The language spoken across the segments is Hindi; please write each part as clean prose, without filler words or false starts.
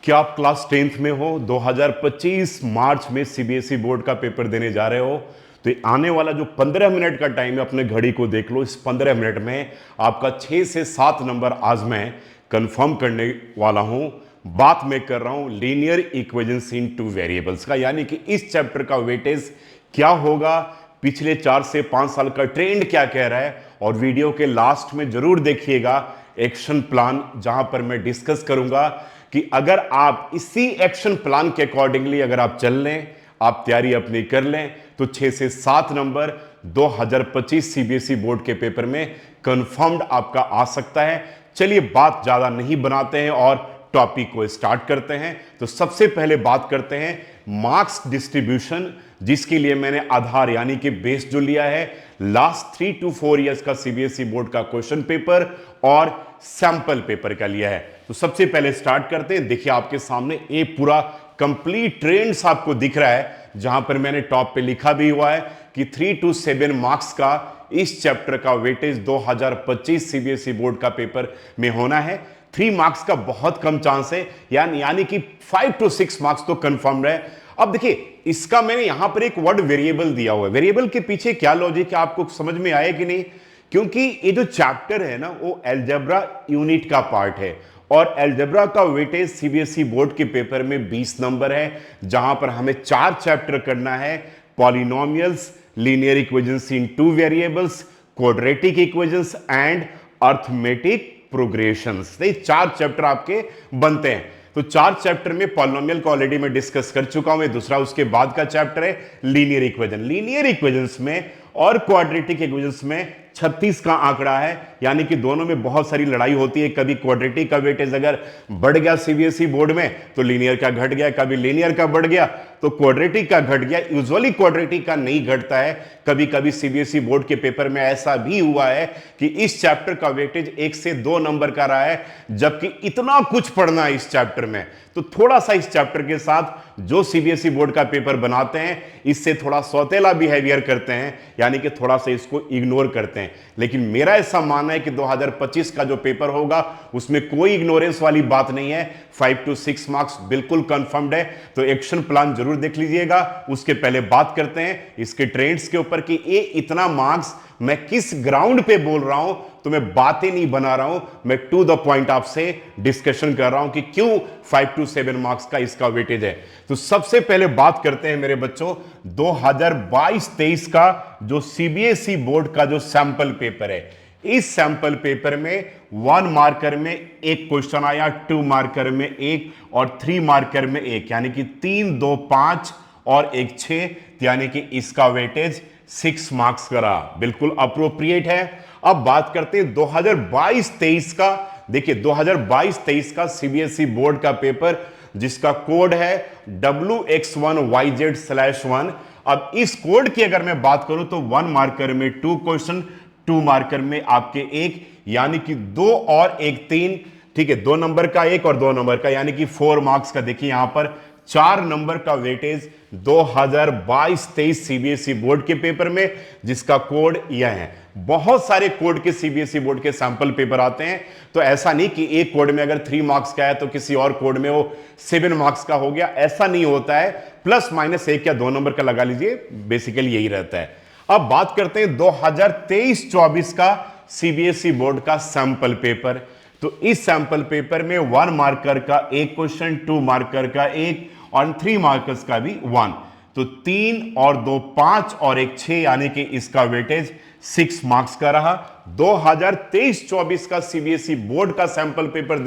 क्या आप क्लास 10th में हो, 2025 मार्च में सीबीएसई बोर्ड का पेपर देने जा रहे हो, तो आने वाला जो 15 मिनट का टाइम है अपने घड़ी को देख लो। इस 15 मिनट में आपका 6 से 7 नंबर आज मैं कंफर्म करने वाला हूं। बात मैं कर रहा हूं लीनियर इक्वेशंस इन टू वेरिएबल्स का, यानी कि इस चैप्टर का वेटेज क्या होगा, पिछले 4 से 5 साल का ट्रेंड क्या कह रहा है। और वीडियो के लास्ट में जरूर देखिएगा एक्शन प्लान, जहां पर मैं डिस्कस करूंगा कि अगर आप इसी एक्शन प्लान के अकॉर्डिंगली अगर आप चल लें, आप तैयारी अपनी कर लें, तो 6 से 7 नंबर 2025 सीबीएसई बोर्ड के पेपर में कंफर्म्ड आपका आ सकता है। चलिए बात ज्यादा नहीं बनाते हैं और टॉपिक को स्टार्ट करते हैं। तो सबसे पहले बात करते हैं मार्क्स डिस्ट्रीब्यूशन, जिसके लिए मैंने आधार यानी कि बेस जो लिया है लास्ट 3 to 4 ईयर्स का सीबीएसई बोर्ड का क्वेश्चन पेपर और सैंपल पेपर का लिया है। तो सबसे पहले स्टार्ट करते हैं। देखिए आपके सामने एक पूरा कंप्लीट ट्रेंड्स आपको दिख रहा है, जहां पर मैंने टॉप पे लिखा भी हुआ है कि 3 to 7 मार्क्स का इस चैप्टर का वेटेज 2025 सीबीएसई बोर्ड का पेपर में होना है। 3 मार्क्स का बहुत कम चांस है, यानी कि 5 to 6 मार्क्स तो कंफर्म है। अब देखिए इसका मैंने यहां पर एक वर्ड वेरिएबल दिया हुआ है। वेरिएबल के पीछे क्या लॉजिक है आपको समझ में आया कि नहीं? क्योंकि ये जो चैप्टर है ना वो अलजेब्रा यूनिट का पार्ट है और अलजेब्रा का वेटेज सीबीएसई बोर्ड के पेपर में 20 नंबर है, जहां पर हमें 4 चैप्टर करना है। Polynomials, linear equations in two variables, quadratic equations and arithmetic progressions. ये 4 चैप्टर आपके बनते हैं। तो 4 चैप्टर में पॉलिनोमियल को ऑलरेडी मैं डिस्कस कर चुका हूं। दूसरा उसके बाद का चैप्टर है लीनियर इक्वेशन। लीनियर इक्वेशंस में और क्वाड्रेटिक इक्वेशंस में 36 का आंकड़ा है, यानी कि दोनों में बहुत सारी लड़ाई होती है। कभी क्वाड्रेटिक का वेटेज अगर बढ़ गया सीबीएसई बोर्ड में तो लीनियर का घट गया, कभी लीनियर का बढ़ गया तो क्वाड्रेटिक का घट गया। यूजुअली क्वाड्रेटिक का नहीं घटता है। कभी कभी सीबीएसई बोर्ड के पेपर में ऐसा भी हुआ है कि इस चैप्टर का वेटेज 1 से 2 नंबर का रहा है, जबकि इतना कुछ पढ़ना है इस चैप्टर में। तो थोड़ा सा इस चैप्टर के साथ जो सीबीएसई बोर्ड का पेपर बनाते हैं इससे थोड़ा सौतेला बिहेवियर करते हैं, यानी कि थोड़ा सा इसको इग्नोर करते हैं। लेकिन मेरा ऐसा मानना है कि 2025 का जो पेपर होगा उसमें कोई इग्नोरेंस वाली बात नहीं है। 5 to 6 मार्क्स बिल्कुल कंफर्म्ड है। तो एक्शन प्लान जरूर देख लीजिएगा। उसके पहले बात करते हैं इसके ट्रेंड्स के ऊपर कि ये इतना मार्क्स मैं किस ग्राउंड पे बोल रहा हूं। तो मैं बातें नहीं बना रहा हूं, मैं टू द पॉइंट आपसे डिस्कशन कर रहा हूं कि क्यों 5 to 7 मार्क्स का इसका वेटेज है। तो सबसे पहले बात करते हैं मेरे बच्चों 2022-23 का जो सीबीएसई बोर्ड का जो सैंपल पेपर है। इस सैंपल पेपर में 1 मार्कर में एक क्वेश्चन आया, 2 मार्कर में एक और 3 मार्कर में एक, यानी कि 3, 2, 5 और 1, 6, यानी कि इसका वेटेज 6 मार्क्स का रहा। बिल्कुल अप्रोप्रिएट है। अब बात करते हैं 2022-23 का। देखिए 2022-23 का सीबीएसई बोर्ड का पेपर जिसका कोड है WX1YZ/1। अब इस कोड की अगर मैं बात करूं तो 1 मार्कर में 2 क्वेश्चन, 2 मार्कर में आपके एक, यानी कि 2 और 1 3, ठीक है, 2 नंबर का एक और 2 नंबर का, यानी कि 4 मार्क्स का। देखिए यहां पर 4 नंबर का वेटेज 2022-23 सीबीएसई बोर्ड के पेपर में, जिसका कोड यह है। बहुत सारे कोड के सीबीएसई बोर्ड के सैंपल पेपर आते हैं, तो ऐसा नहीं कि एक कोड में अगर 3 मार्क्स का है तो किसी और कोड में वो 7 मार्क्स का हो गया, ऐसा नहीं होता है। प्लस माइनस 1 या 2 नंबर का लगा लीजिए, बेसिकली यही रहता है। अब बात करते हैं 2023-24 का सीबीएसई बोर्ड का सैंपल पेपर। तो इस सैंपल पेपर में 1 मार्कर का एक क्वेश्चन, 2 मार्कर का एक और 3 मार्कर्स का भी 1। तो 3 और 2 5 और 1 6, यानी कि इसका वेटेज 6 मार्क्स का रहा। 2023-24 का सीबीएसई बोर्ड का सैंपल पेपर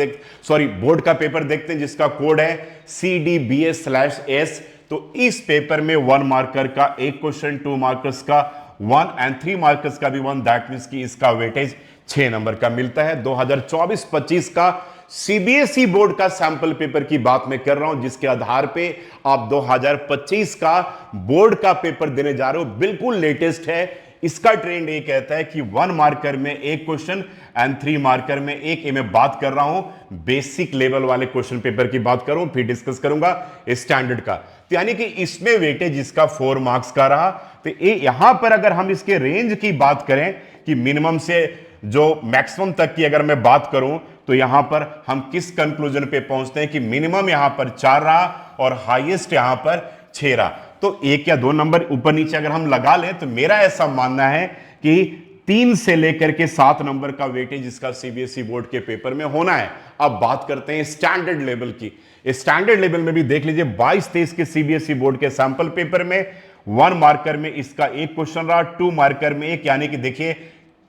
बोर्ड का पेपर देखते हैं, जिसका कोड है CDBA/S। तो इस पेपर में 1 मार्कर का एक क्वेश्चन, 2 मार्कर्स का 1 एंड 3 मार्कर्स का भी 1, दैट मींस कि इसका वेटेज 6 नंबर का मिलता है। 2024-25 का सीबीएसई बोर्ड का सैंपल पेपर की बात मैं कर रहा हूं, जिसके आधार पे आप 2025 का बोर्ड का पेपर देने जा रहे हो। बिल्कुल लेटेस्ट है। इसका ट्रेंड ये कहता है कि 1 मार्कर में एक क्वेश्चन एंड 3 मार्कर में एक। ये मैं बात कर रहा हूं बेसिक लेवल वाले क्वेश्चन पेपर की बात करूं, फिर डिस्कस करूंगा स्टैंडर्ड का। तो यानी कि इसमें वेटेज इसका 4 मार्क्स का रहा। तो यहां पर अगर हम इसके रेंज की बात करें कि मिनिमम से जो मैक्सिमम तक की अगर मैं बात करूं तो यहां पर हम किस कंक्लूजन पे पहुंचते हैं कि मिनिमम यहां पर 4 रहा और हाईएस्ट यहां पर 6 रहा। तो 1 या 2 नंबर ऊपर नीचे अगर हम लगा लें तो मेरा ऐसा मानना है कि 3 से लेकर के 7 नंबर का वेटेज इसका सीबीएसई बोर्ड के पेपर में होना है। अब बात करते हैं स्टैंडर्ड लेवल की। स्टैंडर्ड लेवल में भी देख लीजिए 22-23 के सीबीएसई बोर्ड के सैंपल पेपर में 1 मार्कर में इसका एक क्वेश्चन रहा, 2 मार्कर में एक, यानी कि देखिए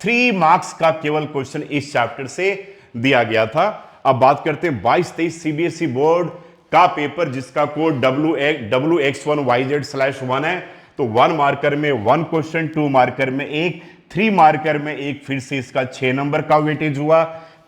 3 मार्क्स का केवल क्वेश्चन इस चैप्टर से दिया गया था। अब बात करते हैं 22-23 सीबीएसई बोर्ड का पेपर जिसका कोड WX1YZ/1 है। तो 1 मार्कर में 1 क्वेश्चन, 2 मार्कर में एक, 3 मार्कर में एक, फिर से इसका 6 नंबर का वेटेज हुआ।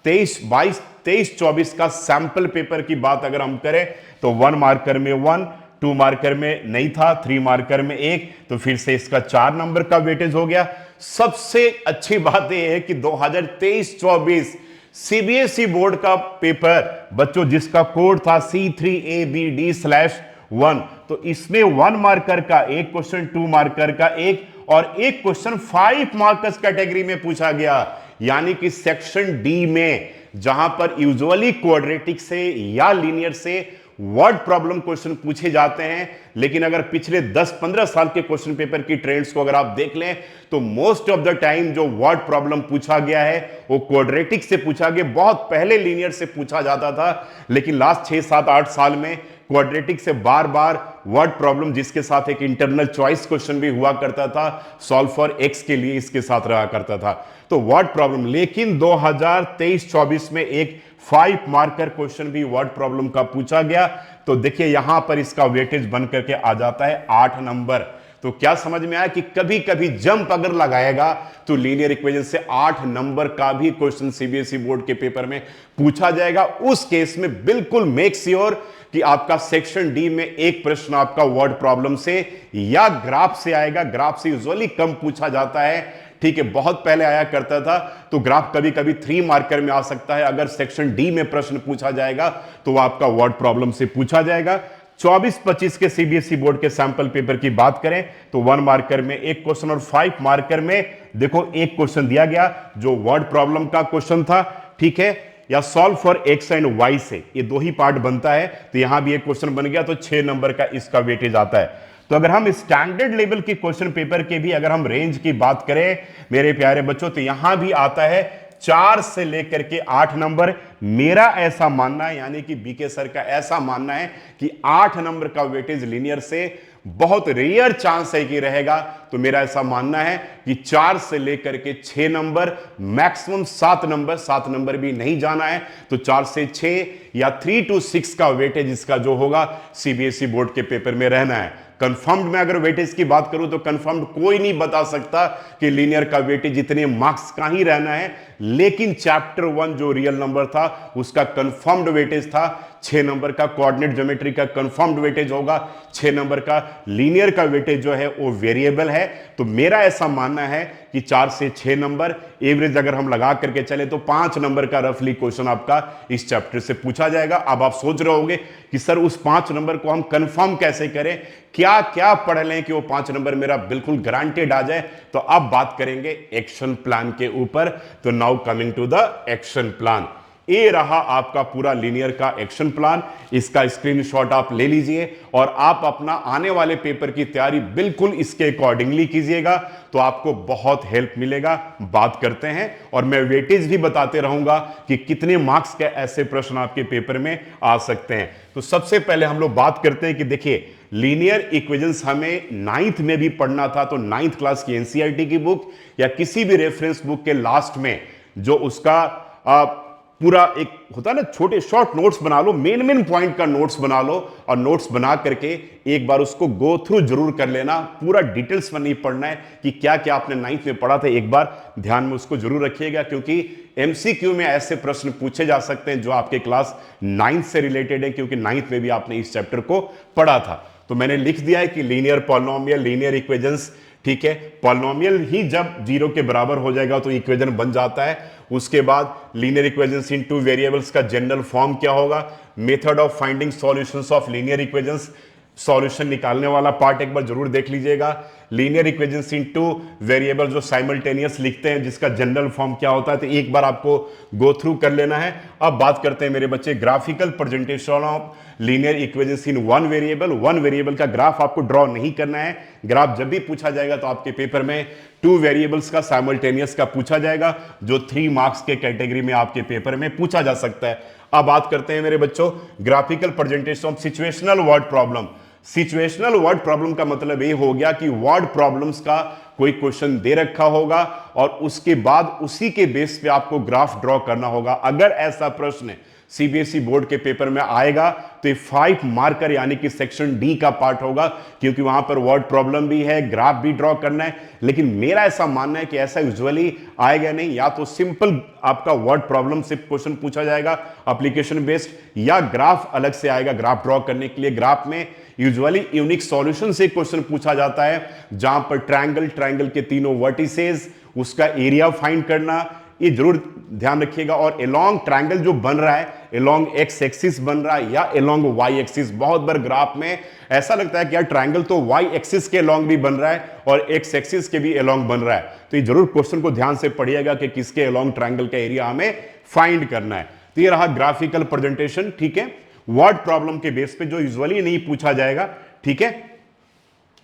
23-24 का सैंपल पेपर की बात अगर हम करें तो 1 मार्कर में 1, 2 मार्कर में नहीं था, 3 मार्कर में एक, तो फिर से इसका 4 नंबर का वेटेज हो गया। सबसे अच्छी बात यह है कि 2023-24 सीबीएसई बोर्ड का पेपर बच्चों जिसका कोड था C3ABD/1, तो इसमें 1 मार्कर का एक क्वेश्चन, 2 मार्कर का एक और एक क्वेश्चन 5 मार्कर्स कैटेगरी में पूछा गया। यानी कि सेक्शन डी में जहां पर यूजुअली क्वाड्रेटिक से या लीनियर से वर्ड प्रॉब्लम क्वेश्चन पूछे जाते हैं, लेकिन अगर पिछले 10-15 साल के क्वेश्चन पेपर की ट्रेंड्स को अगर आप देख लें तो मोस्ट ऑफ द टाइम जो वर्ड प्रॉब्लम पूछा गया है वो क्वाड्रेटिक से पूछा गया। बहुत पहले लीनियर से पूछा जाता था, लेकिन लास्ट 6-7-8 साल में क्वाड्रेटिक से बार बार वर्ड प्रॉब्लम, जिसके साथ एक इंटरनल चॉइस क्वेश्चन भी हुआ करता था, सॉल्व फॉर एक्स के लिए इसके साथ रहा करता था, तो वर्ड प्रॉब्लम। लेकिन 2023-24 में एक 5 मार्कर क्वेश्चन भी वर्ड प्रॉब्लम का पूछा गया। तो देखिए यहां पर इसका वेटेज बन करके आ जाता है 8 नंबर। तो क्या समझ में आया कि कभी कभी जंप अगर लगाएगा तो लीनियर इक्वेशन से 8 नंबर का भी क्वेश्चन सीबीएसई बोर्ड के पेपर में पूछा जाएगा। उस केस में बिल्कुल मेक श्योर कि आपका सेक्शन डी में एक प्रश्न आपका वर्ड प्रॉब्लम से या ग्राफ से आएगा। ग्राफ से यूजुअली कम पूछा जाता है, ठीक है, बहुत पहले आया करता था, तो ग्राफ कभी कभी 3 मार्कर में आ सकता है। अगर सेक्शन डी में प्रश्न पूछा जाएगा तो वो आपका वर्ड प्रॉब्लम से पूछा जाएगा। 24-25 के सीबीएसई बोर्ड के सैंपल पेपर की बात करें तो 1 मार्कर में एक क्वेश्चन और 5 मार्कर में देखो एक क्वेश्चन दिया गया जो वर्ड प्रॉब्लम का क्वेश्चन था, ठीक है, या solve for x and y से, ये 2 ही पार्ट बनता है। तो यहां भी एक क्वेश्चन बन गया, तो 6 नंबर का इसका वेटेज आता है। तो अगर हम स्टैंडर्ड लेवल के क्वेश्चन पेपर के भी अगर हम रेंज की बात करें मेरे प्यारे बच्चों, तो यहां भी आता है 4 से लेकर के 8 नंबर। मेरा ऐसा मानना है, यानी कि बीके सर का ऐसा मानना है कि 8 नंबर का वेटेज लीनियर से बहुत रेयर चांस है कि रहेगा। तो मेरा ऐसा मानना है कि 4 से लेकर के 6 नंबर, मैक्सिमम 7 नंबर, 7 नंबर भी नहीं जाना है, तो 4 से 6 या 3 to 6 का वेटेज इसका जो होगा सीबीएसई बोर्ड के पेपर में रहना है। कंफर्म्ड में अगर वेटेज की बात करूं तो कंफर्म्ड कोई नहीं बता सकता कि लीनियर का वेटेज इतने मार्क्स का ही रहना है, लेकिन चैप्टर 1 जो रियल नंबर था उसका कंफर्म्ड वेटेज था 6 नंबर का। कोऑर्डिनेट ज्योमेट्री का कंफर्म्ड वेटेज होगा 6 नंबर का। लीनियर का वेटेज जो है वो वेरिएबल है। तो मेरा ऐसा मानना है कि 4 से 6 नंबर एवरेज अगर हम लगा करके चले तो 5 नंबर का रफली क्वेश्चन आपका इस चैप्टर से पूछा जाएगा। अब आप सोच रहे होंगे कि सर उस 5 नंबर को हम कंफर्म कैसे करें, क्या क्या पढ़ लें कि वो 5 नंबर मेरा बिल्कुल गारंटेड आ जाए। तो अब बात करेंगे एक्शन प्लान के ऊपर। तो now coming to the action plan. ये रहा आपका पूरा लीनियर का एक्शन प्लान। इसका स्क्रीनशॉट आप ले लीजिए और आप अपना आने वाले पेपर की तैयारी बिल्कुल इसके अकॉर्डिंगली कीजिएगा, तो आपको बहुत हेल्प मिलेगा। बात करते हैं और मैं वेटेज भी बताते रहूंगा कि कितने मार्क्स के ऐसे प्रश्न आपके पेपर में आ सकते हैं। तो सबसे पहले हम लोग बात करते हैं कि देखिए लीनियर इक्वेशंस हमें 9th में भी पढ़ना था, तो 9th क्लास की एनसीईआरटी की बुक या किसी भी रेफरेंस बुक के लास्ट में जो उसका पूरा एक होता है ना, छोटे शॉर्ट नोट्स बना लो, मेन पॉइंट का नोट्स बना लो और नोट्स बना करके एक बार उसको गो थ्रू जरूर कर लेना। पूरा डिटेल्स में नहीं पढ़ना है कि क्या क्या आपने 9th में पढ़ा था, एक बार ध्यान में उसको जरूर रखिएगा, क्योंकि एमसीक्यू में ऐसे प्रश्न पूछे जा सकते हैं जो आपके क्लास 9th से रिलेटेड है, क्योंकि 9th में भी आपने इस चैप्टर को पढ़ा था। तो मैंने लिख दिया है कि लीनियर पॉलिनोमियल, लीनियर इक्वेशंस, ठीक है, पॉलिनोमियल ही जब 0 के बराबर हो जाएगा तो इक्वेशन बन जाता है। उसके बाद लीनियर इक्वेशंस इन 2 वेरिएबल्स का जनरल फॉर्म क्या होगा, method of finding solutions of linear equations, solution निकालने वाला पार्ट एक बार जरूर देख लीजिएगा। लीनियर इक्वेशंस इनटू वेरिएबल जो साइमल्टेनियस लिखते हैं, जिसका जनरल फॉर्म क्या होता है, तो एक बार आपको गो थ्रू कर लेना है। अब बात करते हैं मेरे बच्चे graphical presentation of linear equations in one variable. One variable का ग्राफ आपको ड्रॉ नहीं करना है। ग्राफ जब भी पूछा जाएगा तो आपके पेपर में टू वेरिएबल्स का साइमल्टेनियस का पूछा जाएगा, जो 3 मार्क्स के कैटेगरी में आपके पेपर में पूछा जा सकता है। अब बात करते हैं मेरे बच्चों graphical presentation of situational word problem. Situational word problem का मतलब ये हो गया कि वर्ड प्रॉब्लम्स का कोई क्वेश्चन दे रखा होगा और उसके बाद उसी के बेस पे आपको ग्राफ ड्रॉ करना होगा। अगर ऐसा प्रश्न सीबीएसई बोर्ड के पेपर में आएगा तो ये 5 मार्कर यानी कि सेक्शन डी का पार्ट होगा, क्योंकि वहां पर वर्ड प्रॉब्लम भी है, ग्राफ भी ड्रॉ करना है। लेकिन मेरा ऐसा मानना है कि ऐसा यूजुअली आएगा नहीं, या तो सिंपल आपका वर्ड प्रॉब्लम से क्वेश्चन पूछा जाएगा एप्लीकेशन बेस्ड, या ग्राफ अलग से आएगा ग्राफ ड्रॉ करने के लिए। ग्राफ में यूजुअली यूनिक सॉल्यूशन से क्वेश्चन पूछा जाता है, जहां पर ट्रायंगल के तीनों वर्टिसेस, उसका एरिया फाइंड करना, ये जरूर ध्यान रखिएगा। और एलोंग ट्रायंगल जो बन रहा है, एलोंग एक्स एक्सिस बन रहा है या एलोंग वाई एक्सिस। बहुत बार ग्राफ में ऐसा लगता है कि यार ट्रायंगल तो वाई एक्सिस के एलोंग भी बन रहा है और एक्स एक्सिस के भी एलोंग बन रहा है। तो ये जरूर क्वेश्चन को ध्यान से पढ़िएगा कि किसके एलोंग ट्रायंगल का एरिया हमें फाइंड करना है। तो ये रहा ग्राफिकल प्रेजेंटेशन, ठीक है, वर्ड प्रॉब्लम के बेस पे जो यूजुअली नहीं पूछा जाएगा, ठीक है।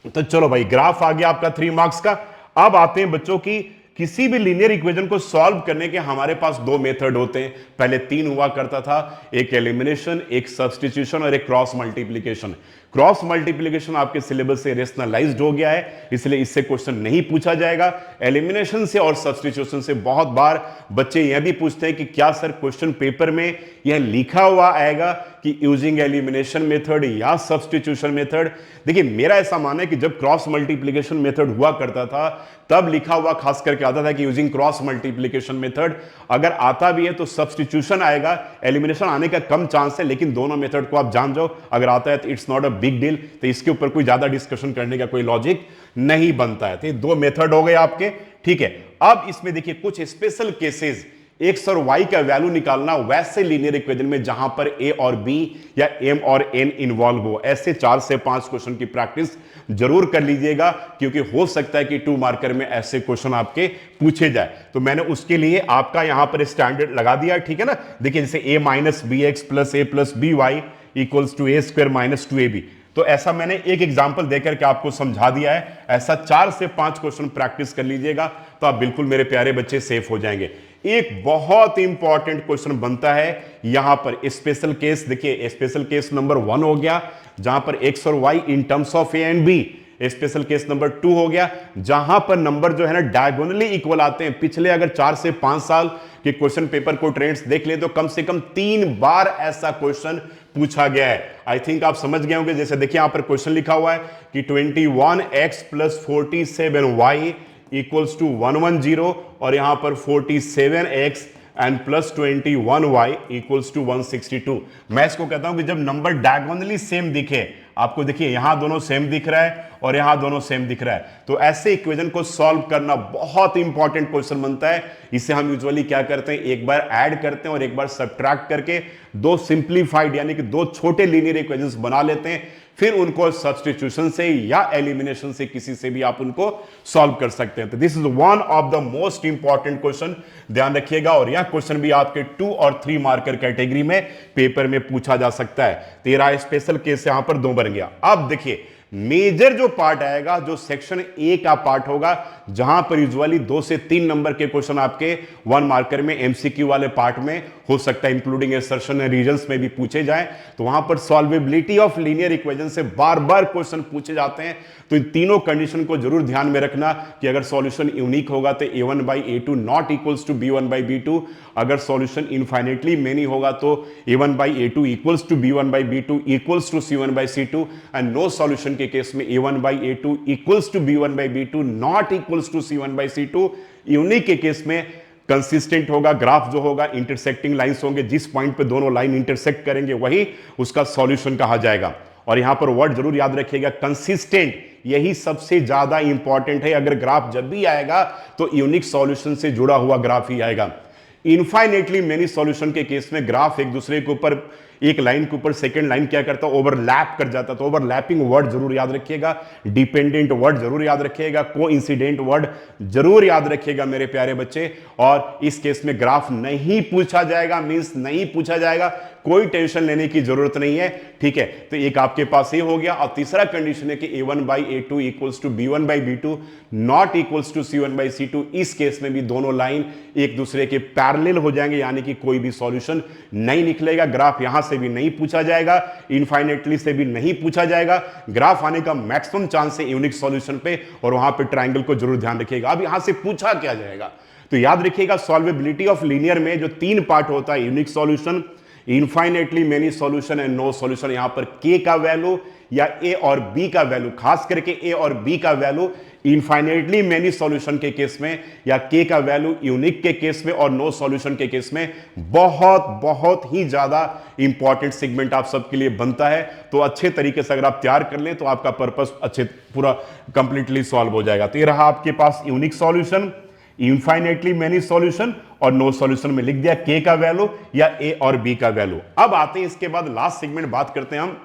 तो चलो भाई, ग्राफ आ गया आपका 3 मार्क्स का। अब आते हैं बच्चों की किसी भी लीनियर इक्वेशन को सॉल्व करने के हमारे पास 2 मेथड होते हैं। पहले 3 हुआ करता था, एक एलिमिनेशन, एक सब्स्टिट्यूशन और एक क्रॉस मल्टीप्लिकेशन। क्रॉस मल्टीप्लिकेशन आपके सिलेबस से रेशनलाइज्ड हो गया है, इसलिए इससे क्वेश्चन नहीं पूछा जाएगा। एलिमिनेशन से और सब्स्टिट्यूशन से बहुत बार बच्चे यह भी पूछते हैं कि क्या सर क्वेश्चन पेपर में यह लिखा हुआ आएगा कि यूजिंग एलिमिनेशन मेथड या सब्स्टिट्यूशन मेथड। देखिए, मेरा ऐसा मानना है कि जब क्रॉस मल्टीप्लिकेशन मेथड हुआ करता था तब लिखा हुआ खास करके आता था कि यूजिंग क्रॉस मल्टीप्लिकेशन मेथड। अगर आता भी है तो सब्स्टिट्यूशन आएगा, एलिमिनेशन आने का कम चांस है, लेकिन दोनों मेथड को आप जान जाओ। अगर आता है तो it's not a big deal, तो इसके ऊपर कोई ज्यादा डिस्कशन करने का कोई लॉजिक नहीं बनता है। तो ये 2 मेथड हो गए आपके, ठीक है। अब इसमें देखिए कुछ स्पेशल केसेस, एक्स और वाई का वैल्यू निकालना वैसे लीनियर इक्वेशन में जहां पर ए और बी या एम और एन इन्वॉल्व हो, ऐसे 4 से 5 क्वेश्चन की प्रैक्टिस जरूर कर लीजिएगा, क्योंकि हो सकता है कि 2 मार्कर में ऐसे क्वेश्चन आपके पूछे जाए। तो मैंने उसके लिए आपका यहां पर स्टैंडर्ड लगा दिया, ठीक है ना। देखिए, जैसे a minus b x plus a plus b y equals to a square minus 2ab। तो ऐसा मैंने एक एग्जांपल देकर के आपको समझा दिया है। ऐसा 4 से 5 क्वेश्चन प्रैक्टिस कर लीजिएगा तो आप बिल्कुल मेरे प्यारे बच्चे सेफ हो जाएंगे। एक बहुत इंपॉर्टेंट क्वेश्चन बनता है यहां पर स्पेशल केस। देखिए, स्पेशल केस नंबर 1 हो गया जहां पर एक्स और y in terms of a and b. Special case number 2 हो गया जहां पर नंबर जो है ना डायगोनली इक्वल आते हैं। पिछले अगर 4 से 5 साल के क्वेश्चन पेपर को ट्रेंड्स देख ले तो कम से कम 3 बार ऐसा क्वेश्चन पूछा गया है। आई थिंक आप समझ गए होंगे। जैसे देखिए, यहां पर क्वेश्चन लिखा हुआ है कि 21x plus 47y equals to 110 और यहां पर 47x and plus 21y equals to 162। मैं इसको कहता हूं कि जब नंबर डायगोनली सेम दिखे, आपको देखिए यहां दोनों सेम दिख रहा है और यहां दोनों सेम दिख रहा है, तो ऐसे इक्वेशन को सॉल्व करना बहुत इंपॉर्टेंट क्वेश्चन बनता है। इसे हम यूजुअली क्या करते हैं, एक बार ऐड करते हैं और एक बार सब्ट्रैक्ट करके 2 सिंप्लीफाइड यानी कि 2 छोटे लीनियर इक्वेशंस बना लेते हैं। फिर उनको सब्स्टिट्यूशन से या एलिमिनेशन से किसी से भी आप उनको सॉल्व कर सकते हैं। तो this is one of the most important question, ध्यान रखिएगा। और यह क्वेश्चन भी आपके 2 और 3 मार्कर कैटेगरी में पेपर में पूछा जा सकता है। 13 स्पेशल केस यहां पर 2 बन गया। अब देखिए, मेजर जो पार्ट आएगा, जो सेक्शन ए का पार्ट होगा, जहां पर यूजुअली 2 से 3 नंबर के क्वेश्चन आपके 1 मार्कर में एमसीक्यू वाले पार्ट में हो सकता है, इंक्लूडिंग असर्शन रीजंस में भी पूछे जाए। तो वहां पर सॉल्वेबिलिटी ऑफ लीनियर इक्वेशन से बार बार क्वेश्चन पूछे जाते हैं। तो इन तीनों कंडीशन को जरूर ध्यान में रखना कि अगर सॉल्यूशन यूनिक होगा तो a1 by a2 not equals to b1 by b2। अगर सॉल्यूशन इनफाइनेटली मेनी होगा तो a1 by a2 equals to b1 by b2 equals to c1 by c2। And no solution के केस में a1 by a2 equals to b1 by b2 not equals to c1 by c2। Unique के केस में कंसिस्टेंट होगा, ग्राफ जो होगा इंटरसेक्टिंग लाइंस होंगे, जिस पॉइंट पे दोनों लाइन इंटरसेक्ट करेंगे वही उसका सॉल्यूशन कहा जाएगा। और यहां पर वर्ड जरूर याद रखिएगा, कंसिस्टेंट, यही सबसे ज्यादा इंपॉर्टेंट है। अगर ग्राफ जब भी आएगा तो यूनिक सॉल्यूशन से जुड़ा हुआ ग्राफ ही आएगा। इनफाइनेटली मेनी सॉल्यूशन के केस में ग्राफ एक दूसरे के ऊपर एक लाइन के ऊपर सेकंड लाइन क्या करता है, ओवरलैप कर जाता है। तो ओवरलैपिंग वर्ड जरूर याद रखिएगा, डिपेंडेंट वर्ड जरूर याद रखिएगा, कोइंसिडेंट वर्ड जरूर याद रखिएगा मेरे प्यारे बच्चे। और इस केस में ग्राफ नहीं पूछा जाएगा, मींस नहीं पूछा जाएगा, कोई टेंशन लेने की जरूरत नहीं है, ठीक है। तो एक आपके पास ये हो गया। और तीसरा कंडीशन है कि a1/a2 equals to b1/b2 not equals to c1/c2। इस केस में भी दोनों लाइन एक दूसरे के पैरेलल हो जाएंगे, यानी कि कोई भी सॉल्यूशन नहीं निकलेगा। ग्राफ यहां से भी नहीं पूछा जाएगा, इनफाइनेटली से भी नहीं पूछा जाएगा। ग्राफ आने का मैक्सिमम चांस है यूनिक सॉल्यूशन पे, और वहां पे ट्रायंगल को जरूर ध्यान रखिएगा। अब यहां से पूछा क्या जाएगा, तो याद रखिएगा सॉल्वेबिलिटी ऑफ लीनियर में जो 3 पार्ट होता है, unique solution, infinitely many solution and no solution. यहां पर के का वैल्यू या ए और बी का वैल्यू, खास करके ए और बी का वैल्यू इनफाइनेटली मेनी सॉल्यूशन के केस में, या के का वैल्यू यूनिक के केस में और नो सॉल्यूशन के केस में बहुत बहुत ही ज्यादा इंपॉर्टेंट सेगमेंट आप सबके लिए बनता है। तो अच्छे तरीके से अगर आप तैयार कर लें तो आपका पर्पस अच्छे पूरा कंप्लीटली सॉल्व हो जाएगा। तो ये रहा आपके पास unique solution, infinitely many solution, और नो सॉल्यूशन में लिख दिया के का वैल्यू या ए और बी का वैल्यू। अब आते हैं इसके बाद लास्ट सेगमेंट, बात करते हैं हम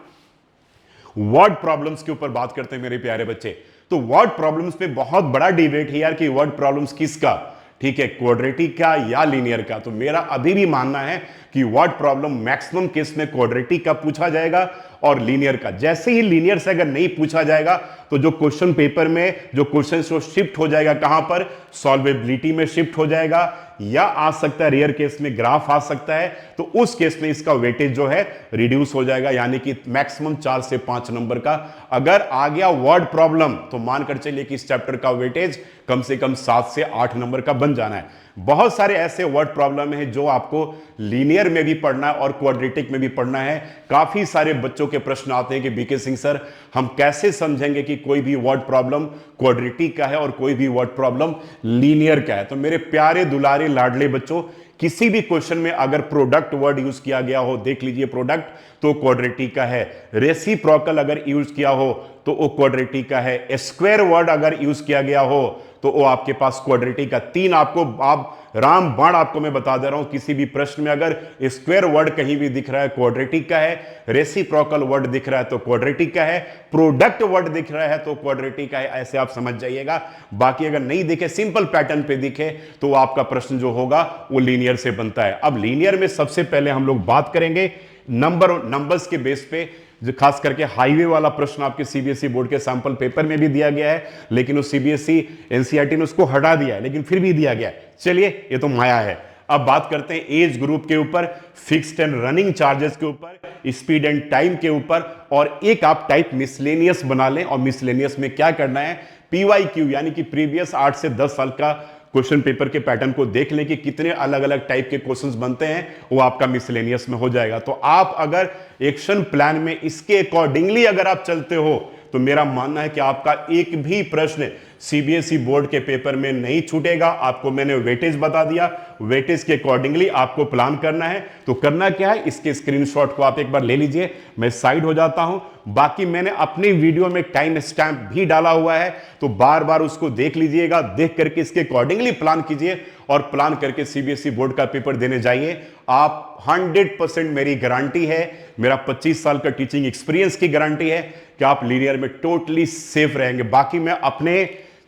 वर्ड प्रॉब्लम्स के ऊपर बात करते हैं मेरे प्यारे बच्चे। तो वर्ड प्रॉब्लम्स पे बहुत बड़ा डिबेट है यार कि वर्ड प्रॉब्लम्स किसका, ठीक है, क्वाड्रेटिक का या लीनियर का। तो मेरा अभी भी मानना है कि वर्ड प्रॉब्लम मैक्सिमम केस में क्वाड्रेटिक का पूछा जाएगा और लीनियर का। जैसे ही लीनियर से अगर नहीं पूछा जाएगा तो जो क्वेश्चन पेपर में जो क्वेश्चन वो शिफ्ट हो जाएगा, कहां पर, सॉल्वेबिलिटी में शिफ्ट हो जाएगा, या आ सकता है रेयर केस में ग्राफ आ सकता है। तो उस केस में इसका वेटेज जो है रिड्यूस हो जाएगा, यानी कि मैक्सिमम 4 से 5 नंबर का अगर आ गया वर्ड प्रॉब्लम तो मानकर चलिए कि इस चैप्टर का वेटेज कम से कम 7 से 8 नंबर का बन जाना है। बहुत सारे ऐसे वर्ड प्रॉब्लम है जो आपको लीनियर में भी पढ़ना है और क्वाड्रेटिक में भी पढ़ना है। काफी सारे बच्चों के प्रश्न आते हैं कि बीके सिंह सर, हम कैसे समझेंगे कि कोई भी वर्ड प्रॉब्लम क्वाड्रेटिक का है और कोई भी वर्ड प्रॉब्लम लीनियर का है। तो मेरे प्यारे दुलारे लाडले बच्चों, किसी भी क्वेश्चन में अगर प्रोडक्ट वर्ड यूज किया गया हो, देख लीजिए प्रोडक्ट, तो क्वाड्रेटिक का है। रेसिप्रोकल अगर यूज किया हो तो वो क्वाड्रेटिक का है। स्क्वायर वर्ड अगर यूज किया गया हो तो वो आपके पास क्वाड्रेटिक का। 3 आपको आप राम बाण आपको मैं बता दे रहा हूं, किसी भी प्रश्न में अगर स्क्वायर वर्ड कहीं भी दिख रहा है क्वाड्रेटिक का है, रेसिप्रोकल वर्ड दिख रहा है तो क्वाड्रेटिक का है, प्रोडक्ट वर्ड दिख रहा है तो क्वाड्रेटिक का है। ऐसे आप समझ जाइएगा। बाकी अगर नहीं दिखे, सिंपल पैटर्न पे दिखे, तो आपका प्रश्न जो होगा वो लीनियर से बनता है। अब लीनियर में सबसे पहले हम लोग बात करेंगे नंबर्स के बेस पे, जो खास करके हाईवे वाला प्रश्न आपके सीबीएसई बोर्ड के सैंपल पेपर में भी दिया गया है, लेकिन उस सीबीएसई एनसीईआरटी ने उसको हटा दिया है, लेकिन फिर भी दिया गया है। चलिए, ये तो माया है। अब बात करते हैं एज ग्रुप के ऊपर, फिक्स्ड एंड रनिंग चार्जेस के ऊपर, स्पीड एंड टाइम के ऊपर, और एक आप टाइप मिसलेनियस बना लें। और मिसलेनियस में क्या करना है, पीवाईक्यू यानी कि प्रीवियस 8 से 10 साल का क्वेश्चन पेपर के पैटर्न को देख लें कि कितने अलग अलग टाइप के क्वेश्चंस बनते हैं, वो आपका मिसलेनियस में हो जाएगा। तो आप अगर एक्शन प्लान में इसके अकॉर्डिंगली अगर आप चलते हो तो मेरा मानना है कि आपका एक भी प्रश्न सीबीएसई बोर्ड के पेपर में नहीं छूटेगा। आपको मैंने वेटेज बता दिया, वेटेज के अकॉर्डिंगली आपको प्लान करना है। तो करना क्या है, इसके स्क्रीनशॉट को आप एक बार ले लीजिए, मैं साइड हो जाता हूं। बाकी मैंने अपने वीडियो में टाइम स्टैम्प भी डाला हुआ है, तो बार बार उसको देख लीजिएगा, देख करके इसके अकॉर्डिंगली प्लान कीजिए और प्लान करके सीबीएसई बोर्ड का पेपर देने जाइए। आप 100% मेरी गारंटी है, मेरा 25 साल का टीचिंग एक्सपीरियंस की गारंटी है कि आप लीनियर में टोटली सेफ रहेंगे। बाकी मैं अपने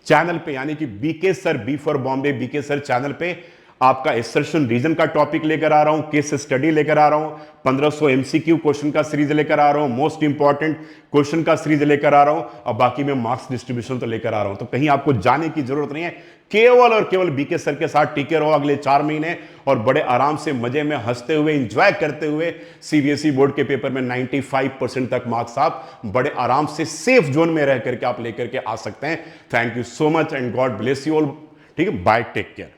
चैनल पे यानी कि BK sir, B for Bombay BK sir channel पे आपका एसर्शन रीजन का टॉपिक लेकर आ रहा हूं, केस स्टडी लेकर आ रहा हूं, 1500 एमसीक्यू क्वेश्चन का सीरीज लेकर आ रहा हूं, मोस्ट इंपॉर्टेंट क्वेश्चन का सीरीज लेकर आ रहा हूं, और बाकी मैं मार्क्स डिस्ट्रीब्यूशन तो लेकर आ रहा हूं। तो कहीं आपको जाने की जरूरत नहीं है, केवल और केवल बीके सर के साथ टिके रहो अगले 4 महीने, और बड़े आराम से मजे में हंसते हुए एंजॉय करते हुए सीबीएसई बोर्ड के पेपर में 95% तक मार्क्स आप बड़े आराम से सेफ जोन में रह करके आप लेकर के आ सकते हैं। Thank you so much and God bless you all. ठीक है, बाय, टेक केयर।